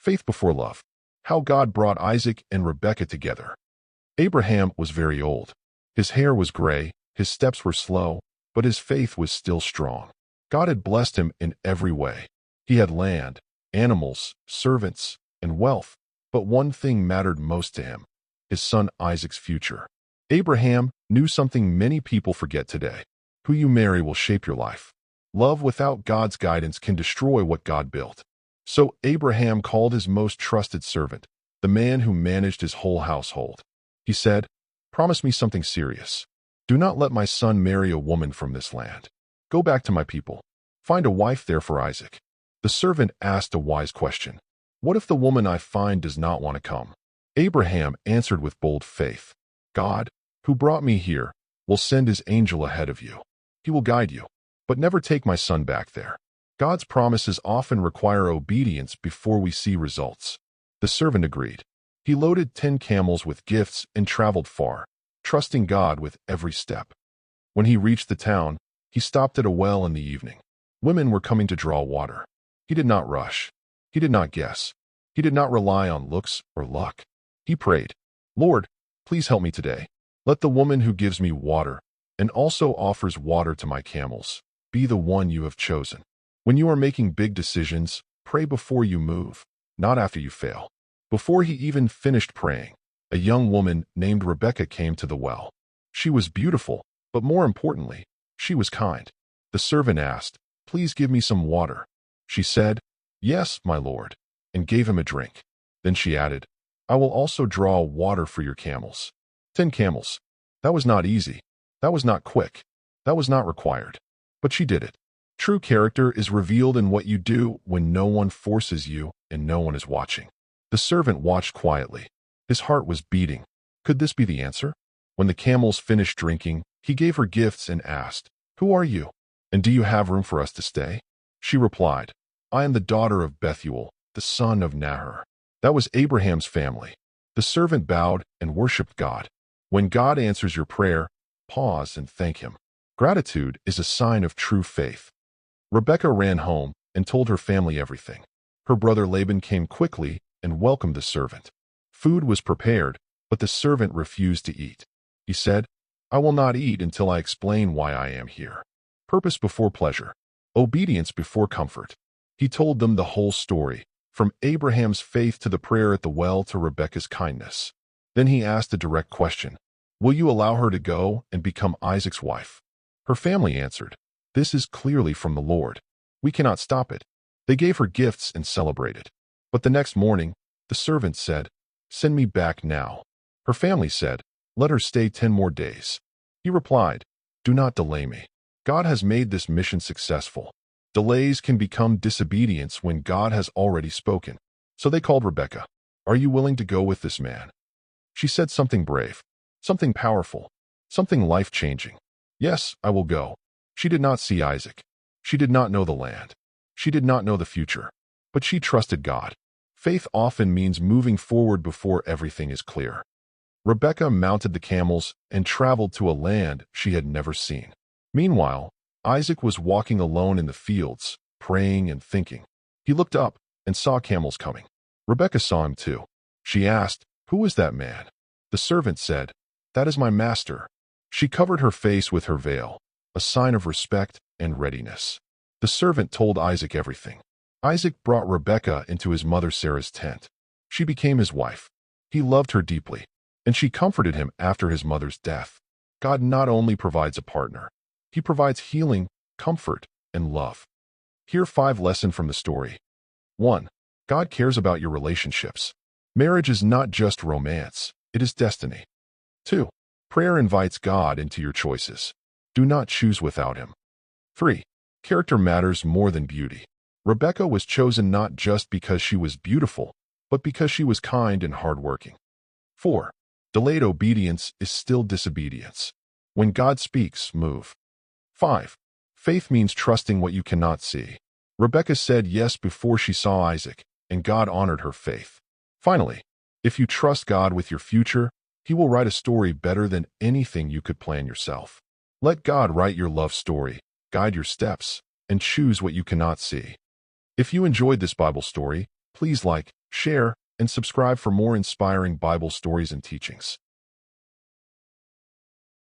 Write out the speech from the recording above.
Faith before love. How God brought Isaac and Rebekah together. Abraham was very old. His hair was gray, his steps were slow, but his faith was still strong. God had blessed him in every way. He had land, animals, servants, and wealth, but one thing mattered most to him: his son Isaac's future. Abraham knew something many people forget today. Who you marry will shape your life. Love without God's guidance can destroy what God built. So Abraham called his most trusted servant, the man who managed his whole household. He said, "Promise me something serious. Do not let my son marry a woman from this land. Go back to my people. Find a wife there for Isaac." The servant asked a wise question. "What if the woman I find does not want to come?" Abraham answered with bold faith, "God, who brought me here, will send his angel ahead of you. He will guide you, but never take my son back there." God's promises often require obedience before we see results. The servant agreed. He loaded 10 camels with gifts and traveled far, trusting God with every step. When he reached the town, he stopped at a well in the evening. Women were coming to draw water. He did not rush. He did not guess. He did not rely on looks or luck. He prayed, "Lord, please help me today. Let the woman who gives me water and also offers water to my camels be the one you have chosen." When you are making big decisions, pray before you move, not after you fail. Before he even finished praying, a young woman named Rebekah came to the well. She was beautiful, but more importantly, she was kind. The servant asked, "Please give me some water." She said, "Yes, my lord," and gave him a drink. Then she added, "I will also draw water for your camels." 10 camels. That was not easy. That was not quick. That was not required. But she did it. True character is revealed in what you do when no one forces you and no one is watching. The servant watched quietly. His heart was beating. Could this be the answer? When the camels finished drinking, he gave her gifts and asked, "Who are you? And do you have room for us to stay?" She replied, "I am the daughter of Bethuel, the son of Nahor." That was Abraham's family. The servant bowed and worshipped God. When God answers your prayer, pause and thank him. Gratitude is a sign of true faith. Rebekah ran home and told her family everything. Her brother Laban came quickly and welcomed the servant. Food was prepared, but the servant refused to eat. He said, "I will not eat until I explain why I am here." Purpose before pleasure. Obedience before comfort. He told them the whole story, from Abraham's faith to the prayer at the well to Rebekah's kindness. Then he asked a direct question. "Will you allow her to go and become Isaac's wife?" Her family answered, "This is clearly from the Lord. We cannot stop it." They gave her gifts and celebrated. But the next morning, the servant said, "Send me back now." Her family said, "Let her stay 10 more days." He replied, "Do not delay me. God has made this mission successful. Delays can become disobedience when God has already spoken." So they called Rebekah. "Are you willing to go with this man?" She said something brave, something powerful, something life-changing. "Yes, I will go." She did not see Isaac. She did not know the land. She did not know the future. But she trusted God. Faith often means moving forward before everything is clear. Rebekah mounted the camels and traveled to a land she had never seen. Meanwhile, Isaac was walking alone in the fields, praying and thinking. He looked up and saw camels coming. Rebekah saw him too. She asked, "Who is that man?" The servant said, "That is my master." She covered her face with her veil, a sign of respect and readiness. The servant told Isaac everything. Isaac brought Rebekah into his mother Sarah's tent. She became his wife. He loved her deeply, and she comforted him after his mother's death. God not only provides a partner, he provides healing, comfort, and love. Here 5 lessons from the story. 1. God cares about your relationships. Marriage is not just romance, it is destiny. 2. Prayer invites God into your choices. Do not choose without him. 3. Character matters more than beauty. Rebekah was chosen not just because she was beautiful, but because she was kind and hardworking. 4. Delayed obedience is still disobedience. When God speaks, move. 5. Faith means trusting what you cannot see. Rebekah said yes before she saw Isaac, and God honored her faith. Finally, if you trust God with your future, he will write a story better than anything you could plan yourself. Let God write your love story, guide your steps, and choose what you cannot see. If you enjoyed this Bible story, please like, share, and subscribe for more inspiring Bible stories and teachings.